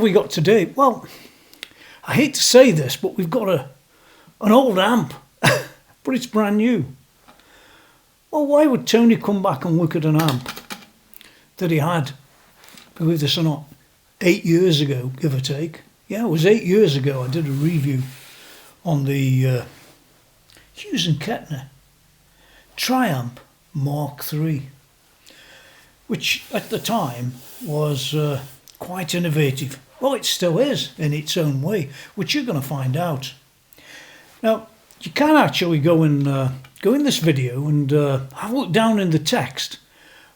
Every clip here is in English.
have we got today? Well, I hate to say this, but we've got an old amp, but it's brand new. Well, why would Tony come back and look at an amp that he had, believe this or not, 8 years ago, give or take? Yeah, it was 8 years ago I did a review on the Hughes and Kettner Triamp III, which at the time was quite innovative. Well, it still is in its own way, which you're going to find out. Now, you can actually go in this video and have a look down in the text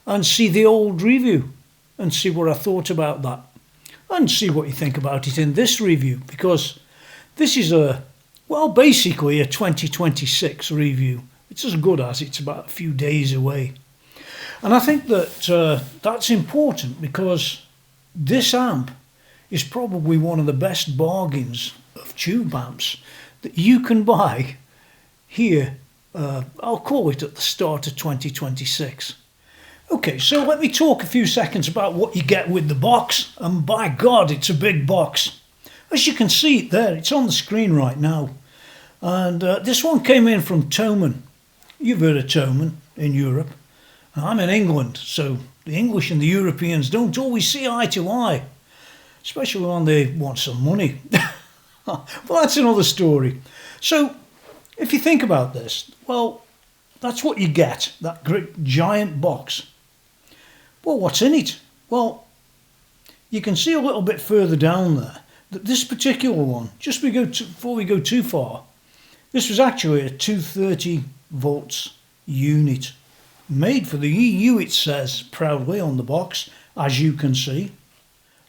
and see the old review and see what I thought about that and see what you think about it in this review, because this is basically a 2026 review. It's as good as it's about a few days away. And I think that that's important, because this amp is probably one of the best bargains of tube amps that you can buy here, I'll call it at the start of 2026. Okay, so let me talk a few seconds about what you get with the box, and by God, it's a big box. As you can see it there, it's on the screen right now. And this one came in from Thomann. You've heard of Thomann in Europe. I'm in England, so the English and the Europeans don't always see eye to eye, especially when they want some money. Well, that's another story. So, if you think about this, well, that's what you get, that great giant box. Well, what's in it? Well, you can see a little bit further down there that this particular one, just before we go too far, this was actually a 230 volts unit. Made for the EU, it says proudly on the box, as you can see.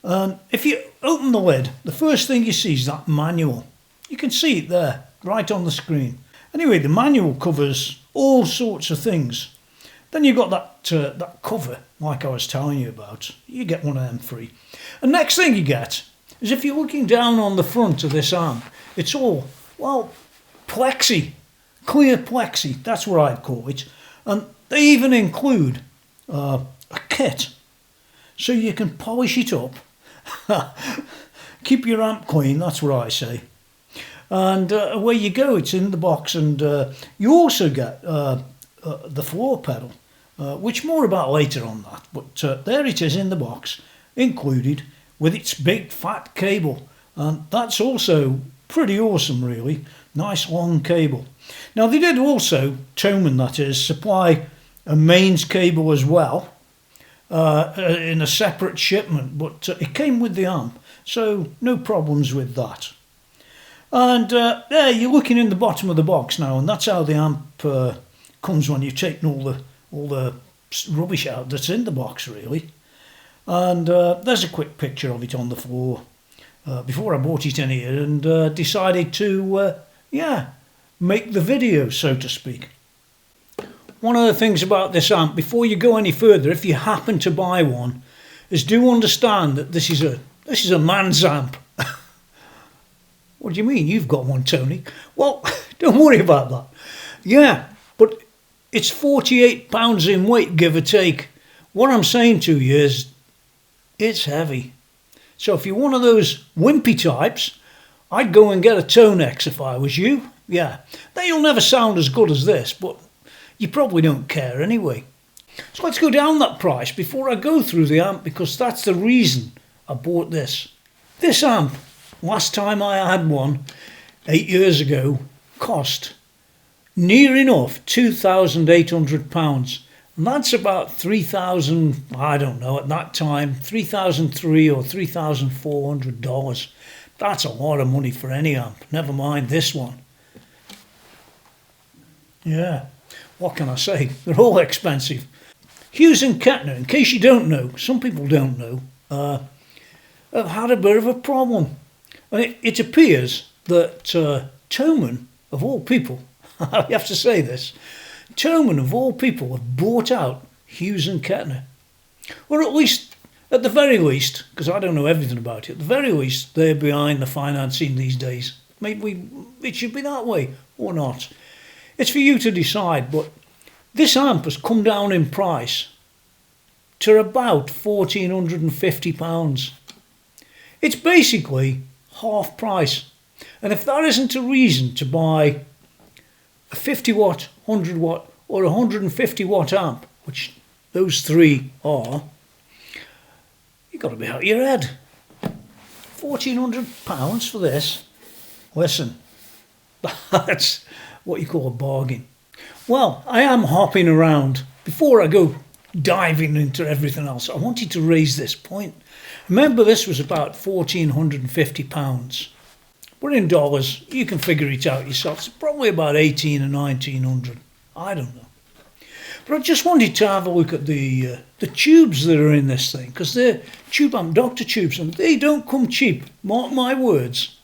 If you open the lid, the first thing you see is that manual. You can see it there, right on the screen. Anyway, the manual covers all sorts of things. Then you've got that cover, like I was telling you about. You get one of them free. And next thing you get is, if you're looking down on the front of this amp, it's all, well, plexi, clear plexi, that's what I'd call it. And they even include a kit, so you can polish it up. Keep your amp clean, that's what I say. And away you go, it's in the box. And you also get the floor pedal, which more about later on that. But there it is in the box, included with its big fat cable. And that's also pretty awesome, really. Nice long cable. Now, they did also, Thomann that is, supply a mains cable as well, in a separate shipment, but it came with the amp, so no problems with that. And there you're looking in the bottom of the box now, and that's how the amp comes when you've taken all the rubbish out that's in the box, really. And there's a quick picture of it on the floor before I brought it in here and decided to make the video, so to speak. One of the things about this amp, before you go any further, if you happen to buy one, is do understand that this is a man's amp. What do you mean? You've got one, Tony. Well, don't worry about that. Yeah, but it's 48 pounds in weight, give or take. What I'm saying to you is, it's heavy. So if you're one of those wimpy types, I'd go and get a Tonex if I was you. Yeah, they'll never sound as good as this, but you probably don't care anyway. So let's go down that price before I go through the amp, because that's the reason I bought this. This amp, last time I had one, 8 years ago, cost near enough £2,800. And that's about 3,000, I don't know, at that time, $3,300 or $3,400. That's a lot of money for any amp, never mind this one. Yeah, what can I say? They're all expensive. Hughes and Kettner, in case you don't know, some people don't know, have had a bit of a problem. And it appears that Thomann, of all people, I have to say this, Thomann, of all people, have bought out Hughes and Kettner. Or at least, at the very least, because I don't know everything about it, at the very least, they're behind the financing these days. Maybe it should be that way, or not. It's for you to decide, but this amp has come down in price to about £1,450. It's basically half price. And if that isn't a reason to buy a 50 watt, 100 watt or 150 watt amp, which those three are, you've got to be out of your head. £1,400 for this. Listen, that's what you call a bargain. Well, I am hopping around. Before I go diving into everything else, I wanted to raise this point. Remember, this was about £1,450. But in dollars, you can figure it out yourself. It's probably about 18 or 1900. I don't know. But I just wanted to have a look at the tubes that are in this thing, because they're tube amp doctor tubes, and they don't come cheap. Mark my words.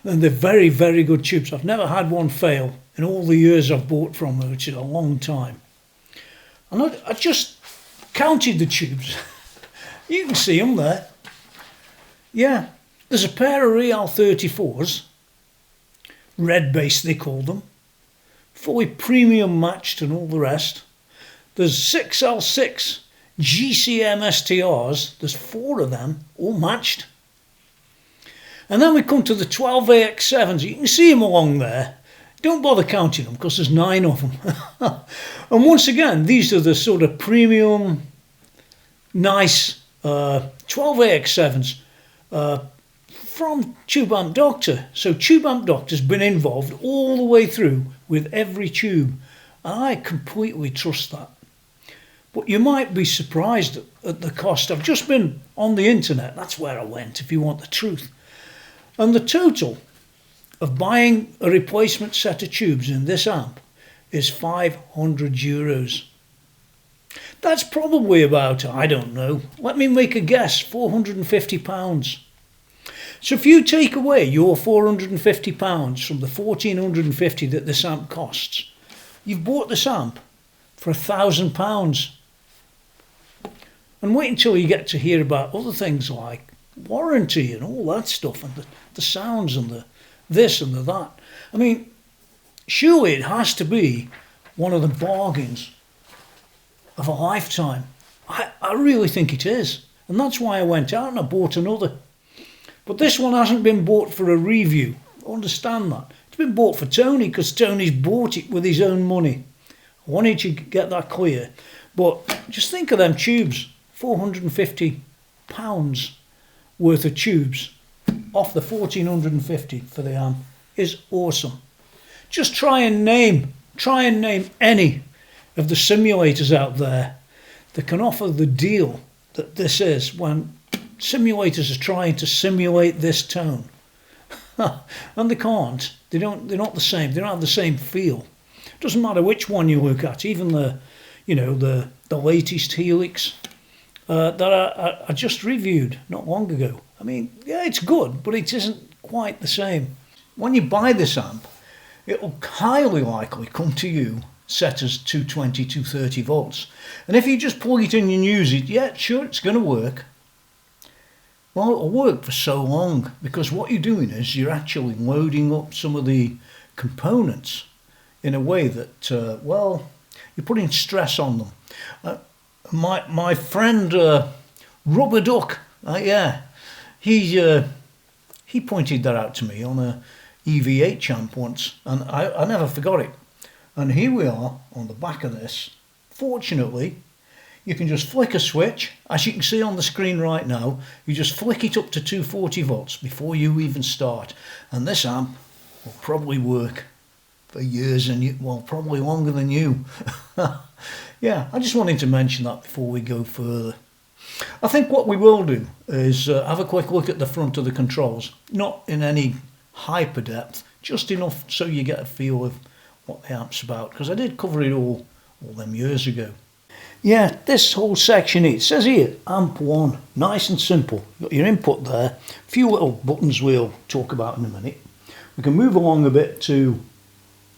And they're very, very good tubes. I've never had one fail in all the years I've bought from them, which is a long time. And I just counted the tubes. You can see them there. Yeah, there's a pair of Real 34s, red bass they call them, fully premium matched and all the rest. There's 6L6 GCM STRs, there's 4 of them, all matched. And then we come to the 12AX7s, you can see them along there. Don't bother counting them because there's 9 of them. And once again, these are the sort of premium, nice 12AX7s from Tube Amp Doctor. So Tube Amp Doctor's been involved all the way through with every tube, and I completely trust that. But you might be surprised at the cost. I've just been on the internet, that's where I went if you want the truth. And the total of buying a replacement set of tubes in this amp is €500. That's probably about, I don't know, let me make a guess, £450. So if you take away your £450 from the £1,450 that this amp costs, you've bought this amp for £1,000. And wait until you get to hear about other things like warranty and all that stuff, and the sounds and the this and the that. I mean, surely it has to be one of the bargains of a lifetime. I really think it is. And that's why I went out and I bought another. But this one hasn't been bought for a review. I understand that. It's been bought for Tony because Tony's bought it with his own money. I wanted to get that clear. But just think of them tubes. £450 worth of tubes off the 1450 for the amp is awesome. Just try and name any of the simulators out there that can offer the deal that this is when simulators are trying to simulate this tone. And they can't. They're not the same. They don't have the same feel. It doesn't matter which one you look at, even the latest Helix that I just reviewed not long ago. I mean, yeah, it's good, but it isn't quite the same. When you buy this amp, it'll highly likely come to you set as 220, 230 volts. And if you just plug it in and use it, yeah, sure, it's going to work. Well, it'll work for so long, because what you're doing is you're actually loading up some of the components in a way that, you're putting stress on them. My friend Rubber Duck, he pointed that out to me on a EV8 amp once, and I never forgot it. And here we are on the back of this. Fortunately, you can just flick a switch, as you can see on the screen right now. You just flick it up to 240 volts before you even start, and this amp will probably work for years, and probably longer than you. Yeah, I just wanted to mention that before we go further. I think what we will do is have a quick look at the front of the controls, not in any hyper depth, just enough so you get a feel of what the amp's about, because I did cover it all them years ago. Yeah, this whole section here, it says here, amp 1, nice and simple. You've got your input there, a few little buttons we'll talk about in a minute. We can move along a bit to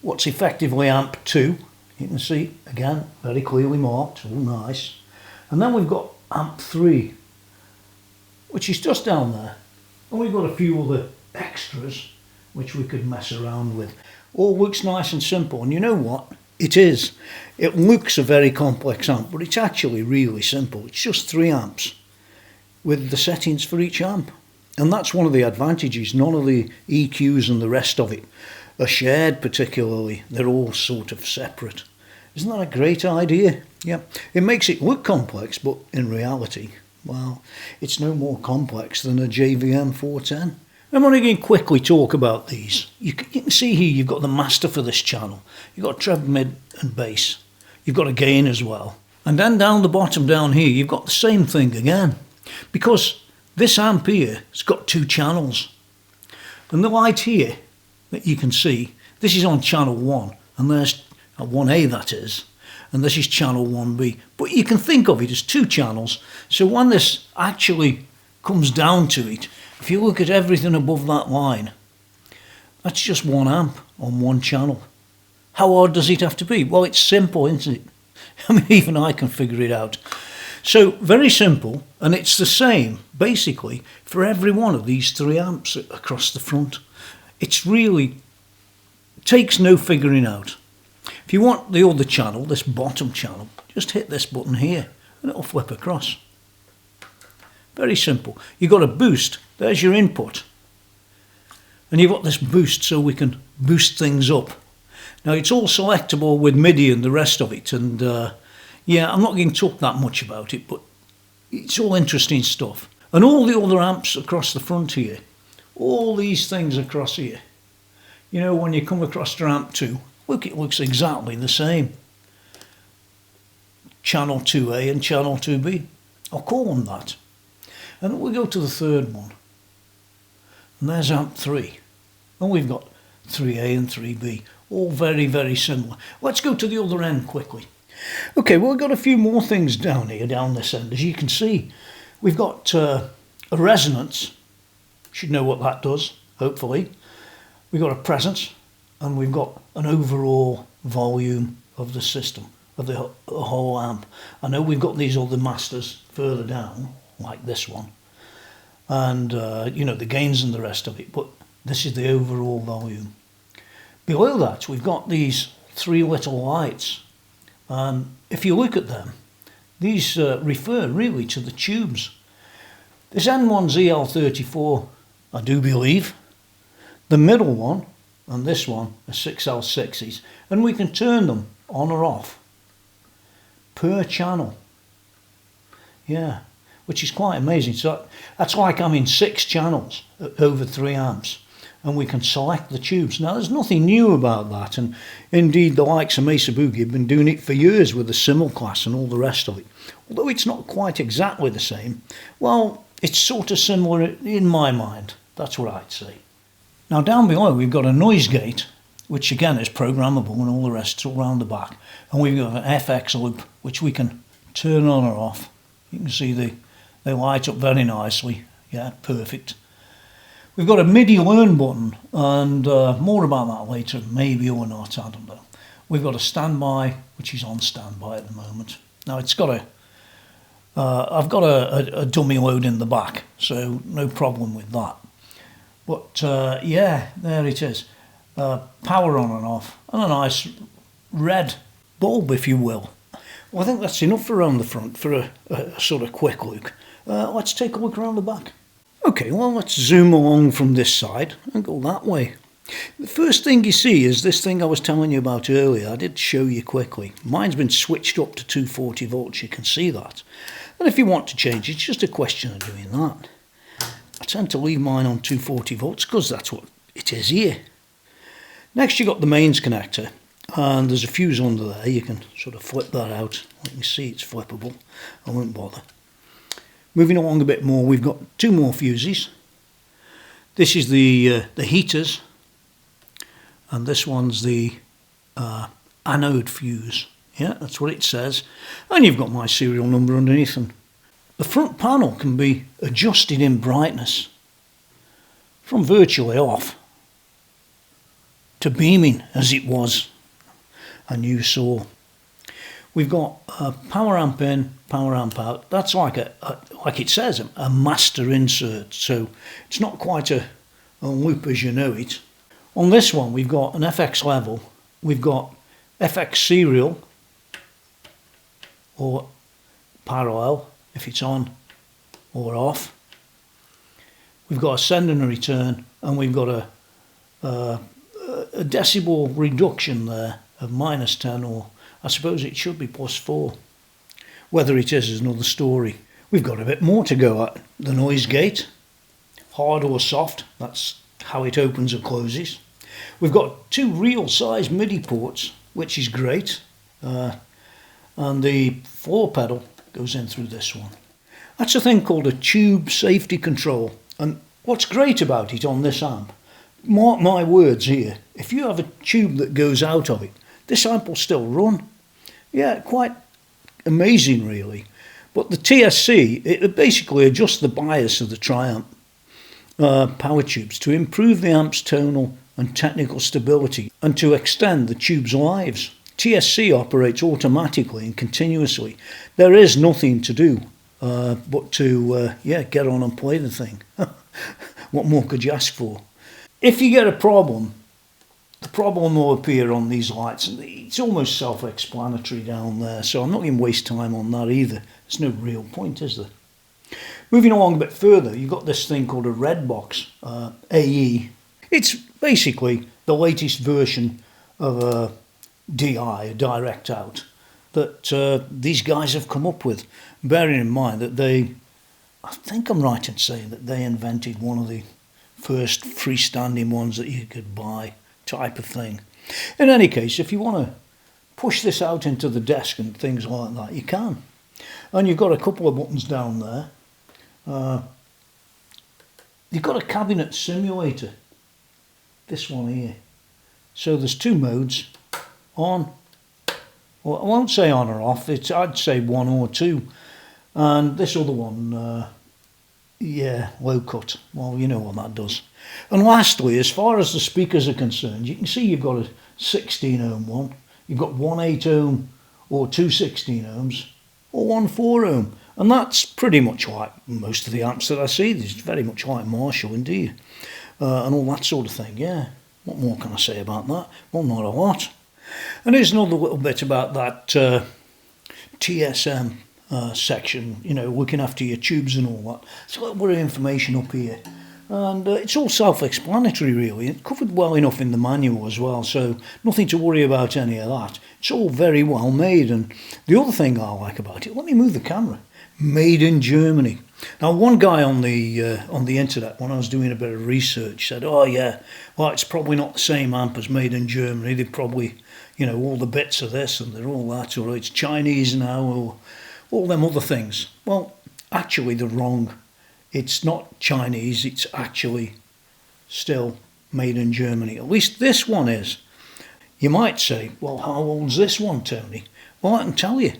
what's effectively amp 2. You can see, again, very clearly marked, all nice. And then we've got amp 3, which is just down there. And we've got a few other extras, which we could mess around with. All looks nice and simple, and you know what? It is. It looks a very complex amp, but it's actually really simple. It's just 3 amps with the settings for each amp. And that's one of the advantages. None of the EQs and the rest of it are shared particularly. They're all sort of separate. Isn't that a great idea? Yeah. It makes it look complex, but in reality, well, it's no more complex than a JVM 410. I'm only going to quickly talk about these. You can see here you've got the master for this channel. You've got treble, mid and bass. You've got a gain as well. And then down the bottom down here, you've got the same thing again. Because this amp here has got 2 channels. And the light here that you can see, this is on channel 1. And there's 1A that is. And this is channel 1B. But you can think of it as 2 channels. So when this actually comes down to it, if you look at everything above that line, that's just 1 amp on 1 channel. How hard does it have to be? Well, it's simple, isn't it? I mean, even I can figure it out. So, very simple, and it's the same, basically, for every one of these 3 amps across the front. It's really, takes no figuring out. If you want the other channel, this bottom channel, just hit this button here, and it'll flip across. Very simple. You've got a boost, there's your input. And you've got this boost so we can boost things up. Now, it's all selectable with MIDI and the rest of it, and yeah, I'm not going to talk that much about it, but it's all interesting stuff. And all the other amps across the front here, all these things across here, you know, when you come across to amp 2, look, it looks exactly the same. Channel 2A and channel 2B. I'll call them that. And we'll go to the third one. And there's amp 3. And we've got 3A and 3B. All very, very similar. Let's go to the other end quickly. Okay, well, we've got a few more things down here, down this end. As you can see, we've got a resonance. Should know what that does, hopefully. We've got a presence, and we've got an overall volume of the system, of the whole amp. I know we've got these other masters further down, like this one, and, you know, the gains and the rest of it, but this is the overall volume. Below that, we've got these 3 little lights. If you look at them, these refer really to the tubes. This N1's EL34, I do believe. The middle one and this one are 6L6s, and we can turn them on or off per channel. Yeah, which is quite amazing. So that's like I'm in 6 channels over 3 amps. And we can select the tubes. Now, there's nothing new about that, and indeed the likes of Mesa Boogie have been doing it for years with the simulclass and all the rest of it. Although it's not quite exactly the same, well, it's sort of similar in my mind. That's what I'd say. Now, down below we've got a noise gate, which again is programmable, and all the rest all around the back. And we've got an FX loop, which we can turn on or off. You can see they light up very nicely. Yeah, perfect. We've got a MIDI learn button, and more about that later, maybe or not, I don't know. We've got a standby, which is on standby at the moment. Now it's got I've got a dummy load in the back, so no problem with that. But yeah, there it is. Power on and off, and a nice red bulb, if you will. Well, I think that's enough around the front for a sort of quick look. Let's take a look around the back. Okay, well, let's zoom along from this side and go that way. The first thing you see is this thing I was telling you about earlier. I did show you quickly. Mine's been switched up to 240 volts, you can see that. And if you want to change, it's just a question of doing that. I tend to leave mine on 240 volts because that's what it is here. Next, you've got the mains connector, and there's a fuse under there. You can sort of flip that out. You can see it's flippable. I won't bother. Moving along a bit more, we've got 2 more fuses. This is the heaters, and this one's the anode fuse. Yeah, that's what it says. And you've got my serial number underneath. And the front panel can be adjusted in brightness from virtually off to beaming as it was, and you saw. We've got a power amp in, power amp out. That's like like it says, a master insert. So it's not quite a loop as you know it. On this one, we've got an FX level. We've got FX serial or parallel if it's on or off. we've got a send and a return, and we've got a decibel reduction there of -10, or I suppose it should be +4. Whether it is another story. We've got a bit more to go at. The noise gate, hard or soft, that's how it opens or closes. We've got 2 real size MIDI ports, which is great, and the floor pedal goes in through this one. That's a thing called a tube safety control, and what's great about it on this amp, mark my words here, if you have a tube that goes out of it, this amp will still run. Yeah, quite amazing really. But the TSC, it basically adjusts the bias of the Triamp power tubes to improve the amp's tonal and technical stability and to extend the tube's lives. TSC operates automatically and continuously. There is nothing to do but to get on and play the thing. What more could you ask for? If you get a problem, the problem will appear on these lights, and it's almost self-explanatory down there, so I'm not going to waste time on that either. There's no real point, is there? Moving along a bit further, you've got this thing called a red box, AE. It's basically the latest version of a DI, a direct out, that these guys have come up with, bearing in mind that I think I'm right in saying that they invented one of the first freestanding ones that you could buy, type of thing. In any case, if you want to push this out into the desk and things like that, you can. And you've got a couple of buttons down there. You've got a cabinet simulator, this one here. So there's 2 modes, on, well, I won't say on or off, I'd say 1 or 2. And this other one, low cut. Well, you know what that does. And lastly, as far as the speakers are concerned, you can see you've got a 16 ohm one, you've got 1 8 ohm or 2 16 ohms or 1 4 ohm. And that's pretty much like most of the amps that I see. It's very much like Marshall indeed. And all that sort of thing, yeah. What more can I say about that? Well, not a lot. And here's another little bit about that TSM section, you know, looking after your tubes and all that. It's a little bit of information up here. And it's all self-explanatory really. It's covered well enough in the manual as well, so nothing to worry about any of that. It's all very well made. And the other thing I like about it, let me move the camera, made in Germany. Now, one guy on the internet, when I was doing a bit of research, said, oh yeah, well, it's probably not the same amp as made in Germany. They probably, you know, all the bits are this and they're all that, or it's Chinese now, or all them other things. Well, actually they're wrong. It's not Chinese, it's actually still made in Germany. At least this one is. You might say, well, how old's this one, Tony? Well, I can tell you.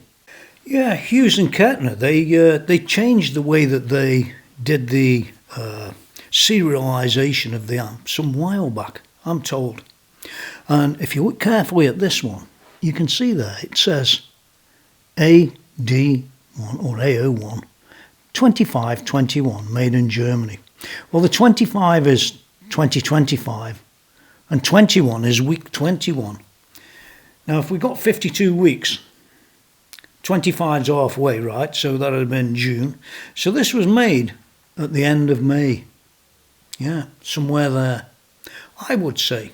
Yeah, Hughes and Kettner, they changed the way that they did the serialization of the amp some while back, I'm told. And if you look carefully at this one, you can see there it says AD1 or AO1 2521, made in Germany. Well, the 25 is 2025 and 21 is week 21. Now, if we got 52 weeks, 25's halfway, right? So that would have been June. So this was made at the end of May. Yeah, somewhere there, I would say.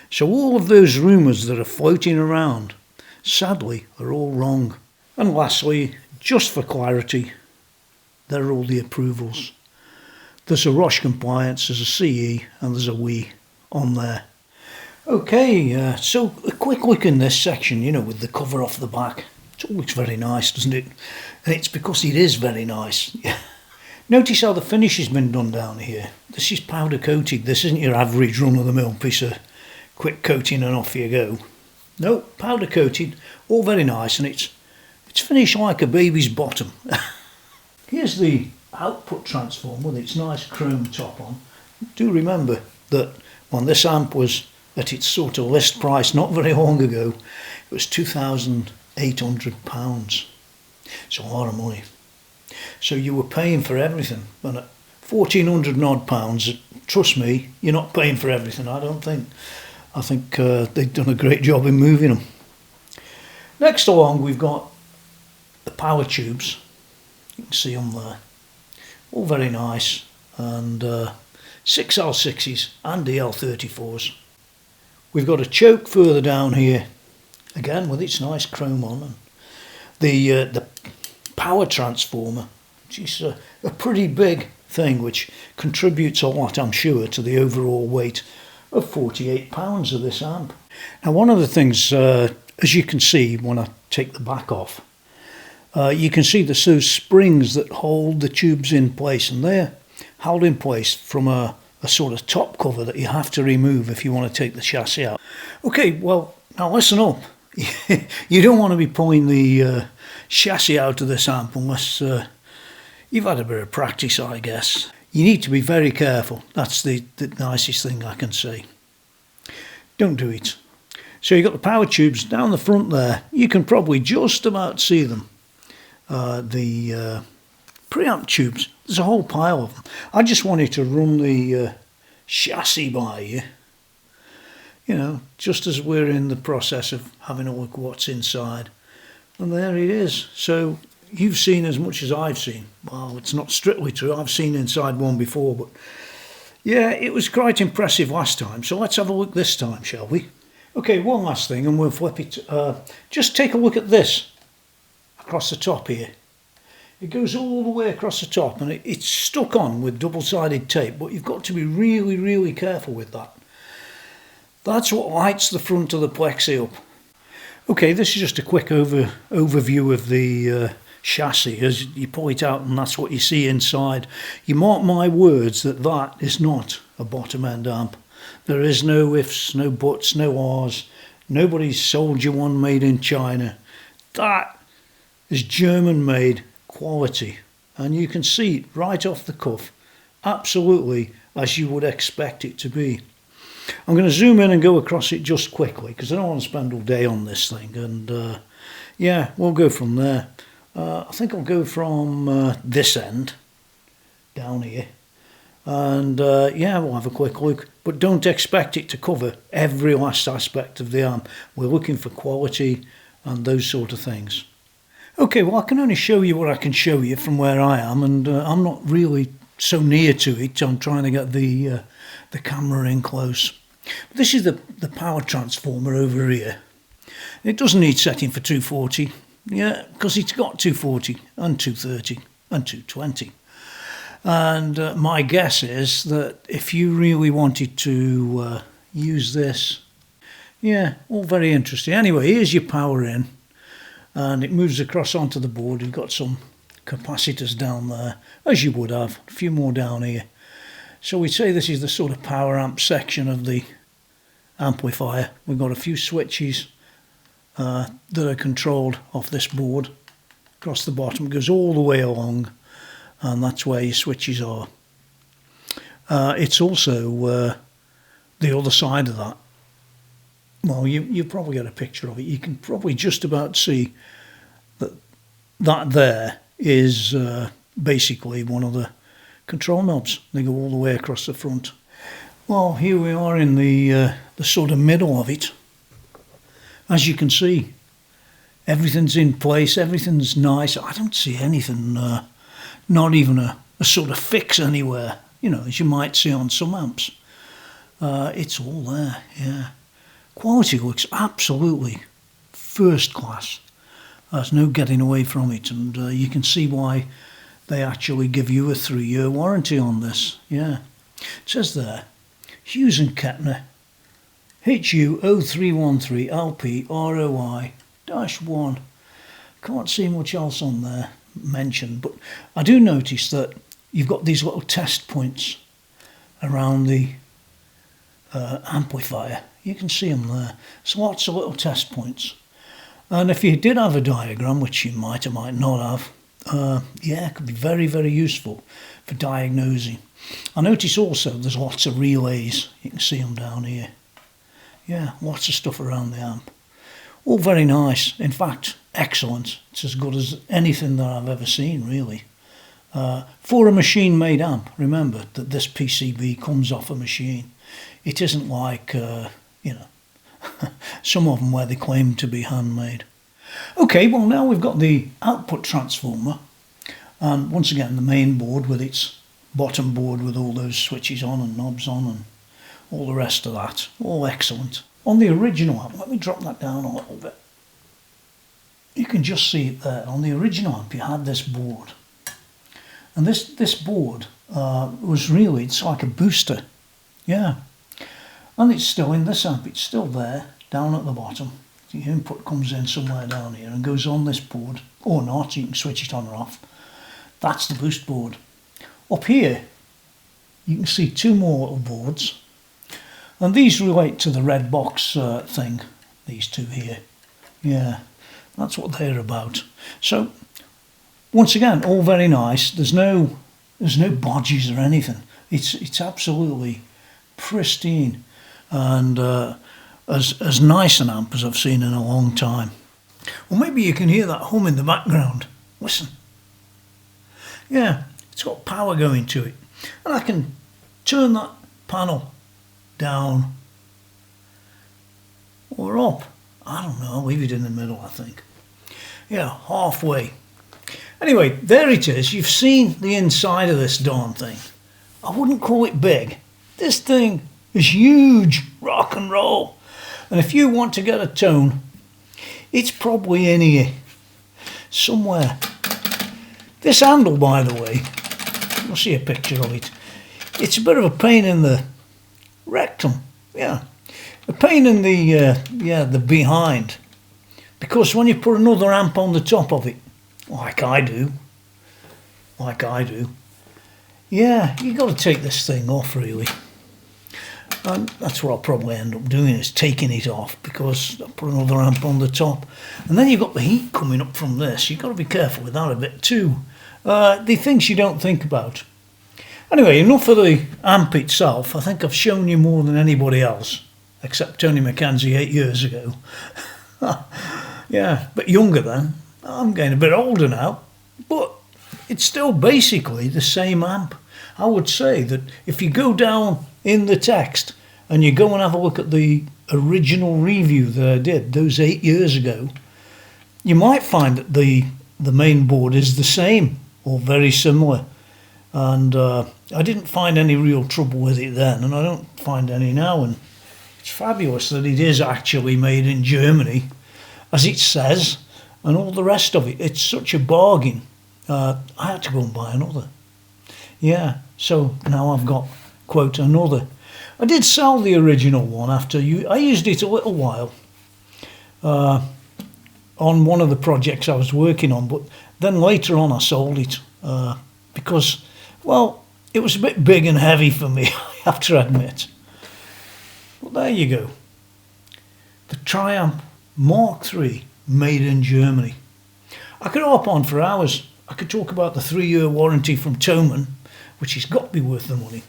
So all of those rumours that are floating around, sadly, are all wrong. And lastly, just for clarity, there are all the approvals. There's a Roche compliance, there's a CE, and there's a WE on there. Okay, so a quick look in this section, you know, with the cover off the back. It all looks very nice, doesn't it? And it's because it is very nice. Notice how the finish has been done down here. This is powder coated. This isn't your average run-of-the-mill piece of quick coating and off you go. No, powder coated, all very nice, and it's finished like a baby's bottom. Here's the output transform with its nice chrome top on. Do remember that when this amp was at its sort of list price not very long ago, it was £2,800. It's a lot of money. So you were paying for everything. And at £1,400 and odd pounds, trust me, you're not paying for everything, I don't think. I think they've done a great job in moving them. Next along, we've got the power tubes. You can see them there. All very nice. And 6 L6s and DL34s. We've got a choke further down here, again with its nice chrome on, and the power transformer, which is a pretty big thing, which contributes a lot, I'm sure, to the overall weight of 48 pounds of this amp. Now, one of the things, as you can see when I take the back off, you can see there's those springs that hold the tubes in place, and they're held in place from a sort of top cover that you have to remove if you want to take the chassis out. Okay, well, now listen up. You don't want to be pulling the chassis out of this amp unless you've had a bit of practice, I guess. You need to be very careful. That's the nicest thing I can say. Don't do it. So you've got the power tubes down the front there. You can probably just about see them. The preamp tubes, there's a whole pile of them. I just wanted to run the chassis by you, you know, just as we're in the process of having a look what's inside. And there it is. So you've seen as much as I've seen. Well, it's not strictly true. I've seen inside one before, but yeah, it was quite impressive last time. So let's have a look this time, shall we? Okay, one last thing, and we'll flip it. Just take a look at this across the top here. It goes all the way across the top, and it's stuck on with double-sided tape, but you've got to be really, really careful with that. That's what lights the front of the plexi up. Okay, this is just a quick overview of the chassis. As you pull it out, and that's what you see inside. You mark my words that that is not a bottom-end amp. There is no ifs, no buts, no ahs. Nobody's sold you one made in China. That is German-made quality, and you can see it right off the cuff, absolutely as you would expect it to be. I'm going to zoom in and go across it just quickly because I don't want to spend all day on this thing, and yeah, we'll go from there. I think I'll go from this end down here, and yeah, we'll have a quick look, but don't expect it to cover every last aspect of the amp. We're looking for quality and those sort of things. Okay, well, I can only show you what I can show you from where I am, and I'm not really so near to it. I'm trying to get the camera in close. This is the power transformer over here. It doesn't need setting for 240, yeah, because it's got 240 and 230 and 220. And my guess is that if you really wanted to use this, yeah, all very interesting. Anyway, here's your power in. And it moves across onto the board. You've got some capacitors down there, as you would have, a few more down here. So we'd say this is the sort of power amp section of the amplifier. We've got a few switches that are controlled off this board. Across the bottom, it goes all the way along, and that's where your switches are. It's also the other side of that. Well, you probably get a picture of it. You can probably just about see that there is basically one of the control knobs. They go all the way across the front. Well, here we are in the sort of middle of it. As you can see, everything's in place, everything's nice. I don't see anything, not even a sort of fix anywhere, you know, as you might see on some amps. It's all there, yeah. Quality looks absolutely first class. There's no getting away from it, and you can see why they actually give you a 3-year warranty on this. Yeah, it says there, Hughes and Kettner HU0313LP ROI-1. Can't see much else on there mentioned, but I do notice that you've got these little test points around the amplifier. You can see them there. So lots of little test points. And if you did have a diagram, which you might or might not have, yeah, it could be very, very useful for diagnosing. I notice also there's lots of relays. You can see them down here. Yeah, lots of stuff around the amp. All very nice. In fact, excellent. It's as good as anything that I've ever seen, really. For a machine-made amp, remember that this PCB comes off a machine. It isn't like, you know, some of them where they claim to be handmade. Okay, well now we've got the output transformer, and once again the main board with its bottom board with all those switches on and knobs on and all the rest of that. All excellent. On the original amp, let me drop that down a little bit. You can just see it there. On the original amp you had this board. And this board was really, it's like a booster. Yeah. And it's still in this amp, it's still there, down at the bottom. The input comes in somewhere down here and goes on this board, or not, you can switch it on or off. That's the boost board. Up here, you can see two more little boards. And these relate to the red box thing, these two here. Yeah, that's what they're about. So, once again, all very nice. There's no bodges or anything. It's absolutely pristine and as nice an amp as I've seen in a long time. Well, maybe you can hear that hum in the background. Listen. Yeah, it's got power going to it. And I can turn that panel down or up. I don't know, I'll leave it in the middle, I think. Yeah, halfway. Anyway, there it is. You've seen the inside of this darn thing. I wouldn't call it big. This thing is huge, rock and roll. And if you want to get a tone, it's probably in here somewhere. This handle, by the way, you'll see a picture of it. It's a bit of a pain in the rectum, yeah. A pain in the behind. Because when you put another amp on the top of it, like I do, yeah, you got to take this thing off really. And that's what I'll probably end up doing, is taking it off, because I'll put another amp on the top. And then you've got the heat coming up from this. You've got to be careful with that a bit too. The things you don't think about. Anyway, enough of the amp itself. I think I've shown you more than anybody else, except Tony McKenzie 8 years ago. Yeah, but younger then. I'm getting a bit older now, but it's still basically the same amp. I would say that if you go down in the text and you go and have a look at the original review that I did those 8 years ago, you might find that the main board is the same or very similar. And I didn't find any real trouble with it then, and I don't find any now. And it's fabulous that it is actually made in Germany, as it says, and all the rest of it. It's such a bargain. I had to go and buy another. Yeah, so now I've got, quote, another. I did sell the original one after I used it a little while on one of the projects I was working on, but then later on I sold it because, well, it was a bit big and heavy for me, I have to admit. But there you go. The Triamp Mark III, made in Germany. I could hop on for hours. I could talk about the 3-year warranty from Thomann, which has got to be worth the money,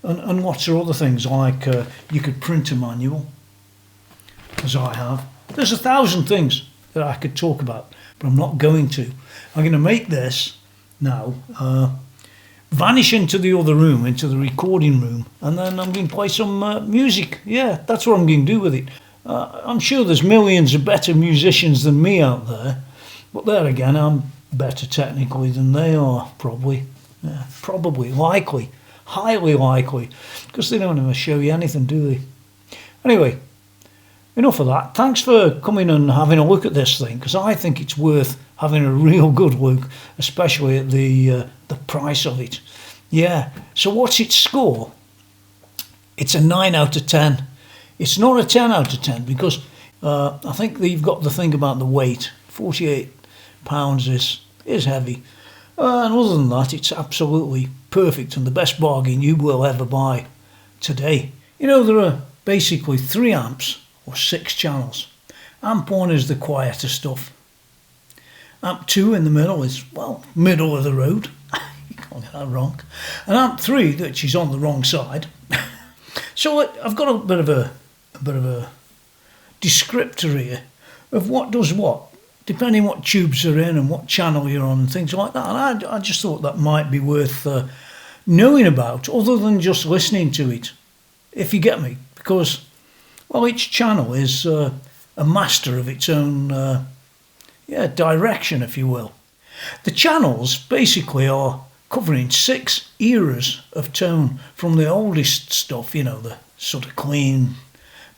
and lots of other things, like you could print a manual, as I have. There's 1,000 things that I could talk about, but I'm not going to. I'm going to make this now vanish into the other room, into the recording room, and then I'm going to play some music. Yeah, that's what I'm going to do with it. I'm sure there's millions of better musicians than me out there, but there again, I'm better technically than they are, probably. Yeah, probably, likely, highly likely, because they don't ever show you anything, do they? Anyway, enough of that. Thanks for coming and having a look at this thing, because I think it's worth having a real good look, especially at the price of it. Yeah, so what's its score? It's a 9 out of 10. It's not a 10 out of 10, because I think that you've got the thing about the weight. 48 pounds is heavy. And other than that, it's absolutely perfect and the best bargain you will ever buy today. You know, there are basically 3 amps or 6 channels. Amp 1 is the quieter stuff. Amp 2 in the middle is, well, middle of the road. You can't get that wrong. And amp 3, which is on the wrong side. So I've got a bit of a descriptor here of what does what, depending what tubes are in and what channel you're on and things like that. And I just thought that might be worth knowing about, other than just listening to it, if you get me. Because, well, each channel is a master of its own direction, if you will. The channels basically are covering 6 eras of tone, from the oldest stuff, you know, the sort of clean,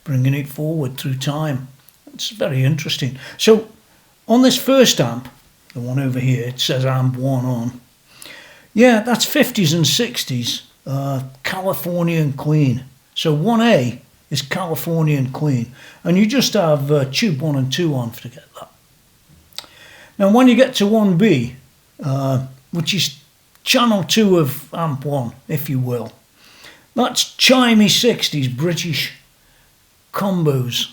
bringing it forward through time. It's very interesting. So on this first amp, the one over here, it says amp 1 on. Yeah, that's 50s and 60s Californian clean. So 1A is Californian clean, and you just have tube 1 and 2 on to get that. Now when you get to 1B, which is channel 2 of amp 1, if you will, that's chimey 60s British combos.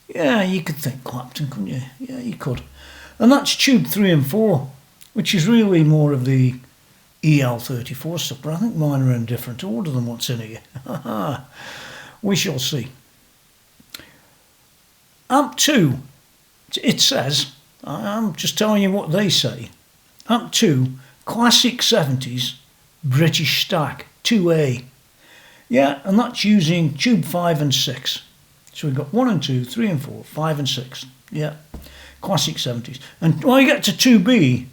Yeah, you could think Clapton, couldn't you? Yeah, you could. And that's tube 3 and 4, which is really more of the EL34 stuff, but I think mine are in a different order than what's in here. We shall see. Amp 2, it says, I'm just telling you what they say. Amp 2, classic 70s British stack, 2A. Yeah, and that's using tube 5 and 6. So we've got 1 and 2, 3 and 4, 5 and 6. Yeah, classic 70s. And when you get to 2B,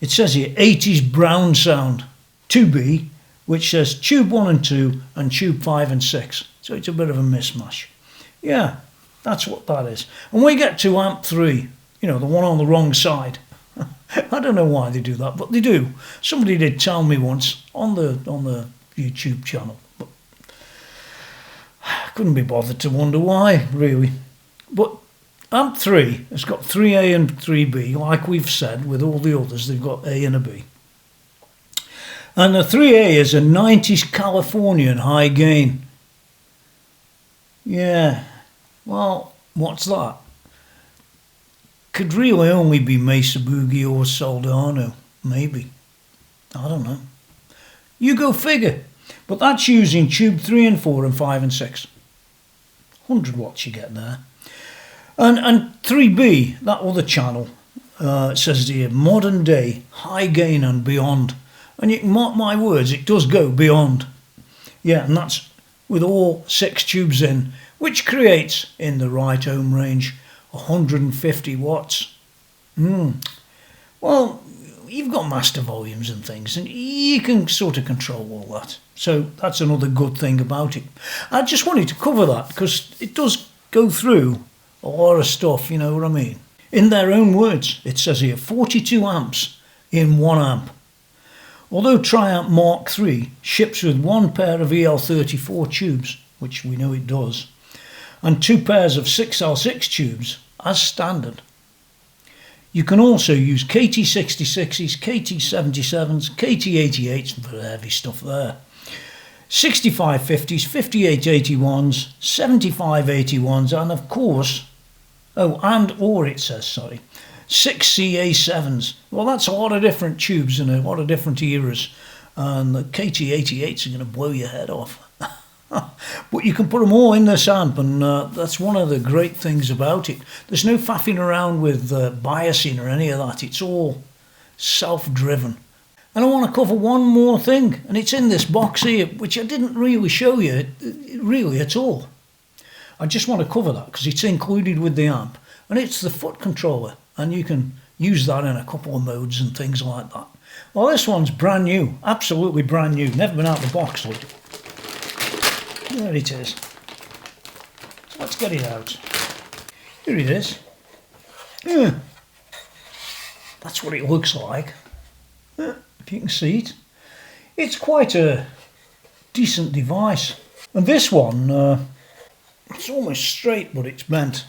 it says here 80s brown sound. 2B, which says tube 1 and 2 and tube 5 and 6. So it's a bit of a mismatch. Yeah, that's what that is. And when you get to amp 3, you know, the one on the wrong side. I don't know why they do that, but they do. Somebody did tell me once on the YouTube channel, but I couldn't be bothered to wonder why, really. But amp 3 has got 3A and 3B, like we've said, with all the others, they've got A and a B. And the 3A is a 90s Californian high gain. Yeah, well, what's that? Could really only be Mesa Boogie or Soldano, maybe. I don't know. You go figure. But that's using tube 3 and 4 and 5 and 6. 100 watts you get there. And 3B, that other channel, it says here, modern day, high gain and beyond. And you can mark my words, it does go beyond. Yeah, and that's with all 6 tubes in, which creates, in the right ohm range, 150 watts. Well, you've got master volumes and things, and you can sort of control all that. So that's another good thing about it. I just wanted to cover that because it does go through a lot of stuff, you know what I mean? In their own words, it says here 42 amps in 1 amp. Although Triamp Mark III ships with 1 pair of EL34 tubes, which we know it does, and 2 pairs of 6L6 tubes as standard. You can also use KT66s, KT77s, KT88s for the heavy stuff there, 6550s, 5881s, 7581s, and of course, it says, 6CA7s. Well, that's a lot of different tubes in a lot of different eras, and the KT88s are going to blow your head off. But you can put them all in this amp, and that's one of the great things about it. There's no faffing around with biasing or any of that. It's all self-driven. And I want to cover one more thing, and it's in this box here, which I didn't really show you really at all. I just want to cover that because it's included with the amp, and it's the foot controller, and you can use that in a couple of modes and things like that. Well, this one's brand new, absolutely brand new, never been out of the box. Look. There it is. So let's get it out. Here it is. Yeah. That's what it looks like. Yeah, if you can see it. It's quite a decent device. And this one, it's almost straight, but it's bent.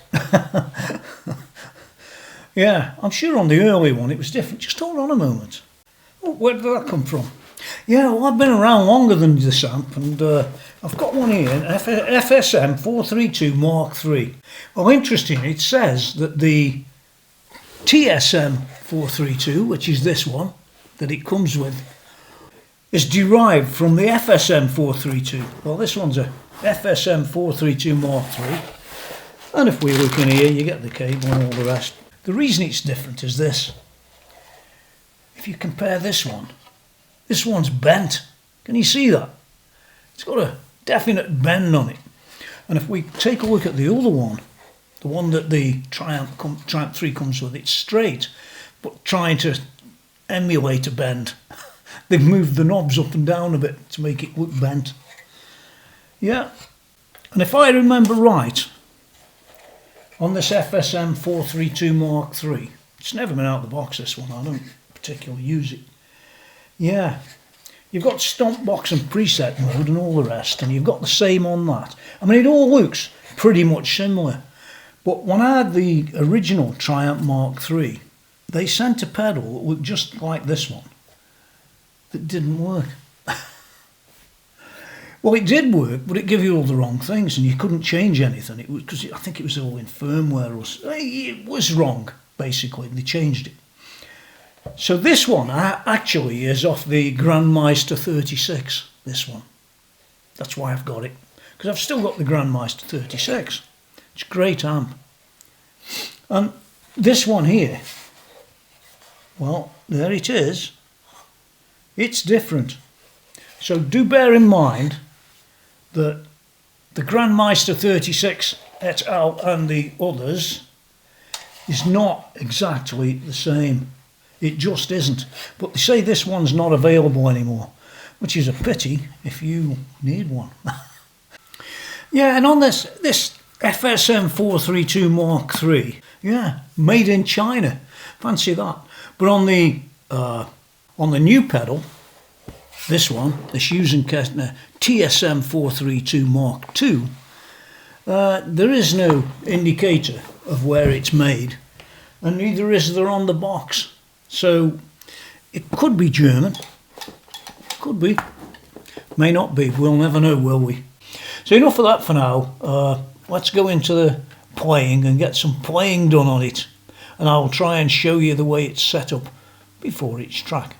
Yeah, I'm sure on the early one it was different. Just hold on a moment. Oh, where did that come from? Yeah, well, I've been around longer than this amp, and I've got one here, an FSM 432 Mark III. Well, interesting, it says that the TSM 432, which is this one that it comes with, is derived from the FSM 432. Well, this one's a FSM 432 Mark III. And if we look in here, you get the cable and all the rest. The reason it's different is this. If you compare this one's bent. Can you see that? It's got a definite bend on it. And if we take a look at the other one, the one that the Triamp III comes with, it's straight, but trying to emulate a bend. They've moved the knobs up and down a bit to make it look bent. Yeah, and if I remember right, on this FSM 432 Mark III, it's never been out of the box, this one, I don't particularly use it. Yeah, you've got stomp box and preset mode and all the rest, and you've got the same on that. I mean, it all looks pretty much similar. But when I had the original Triamp Mark III, they sent a pedal that looked just like this one that didn't work. Well, it did work, but it gave you all the wrong things, and you couldn't change anything. It was because I think it was all in firmware, or it was wrong basically. They changed it. So this one actually is off the Grandmeister 36. This one. That's why I've got it, because I've still got the Grandmeister 36. It's a great amp. And this one here, well, there it is. It's different. So do bear in mind that the Grandmeister 36 et al. And the others is not exactly the same. It just isn't. But they say this one's not available anymore, which is a pity if you need one. Yeah, and on this FSM 432 Mark III, yeah, made in China. Fancy that. But on the new pedal, this one, the Hughes and Kettner TSM 432 Mark II, there is no indicator of where it's made, and neither is there on the box. So it could be German, could be, may not be. We'll never know, will we? So enough of that for now. Let's go into the playing and get some playing done on it, and I'll try and show you the way it's set up before each track.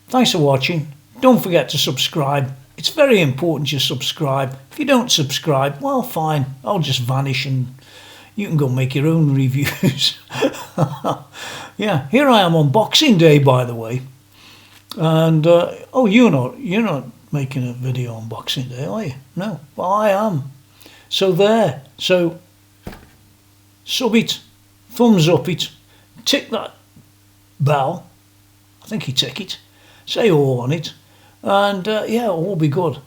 Thanks for watching. Don't forget to subscribe. It's very important you subscribe. If you don't subscribe, well, fine, I'll just vanish and you can go make your own reviews. Yeah, here I am on Boxing Day, by the way. And oh, you're not making a video on Boxing Day, are you? No, well, I am. So there. So sub it, thumbs up it, tick that bell. I think you tick it. Say all on it, and yeah, it'll all be good.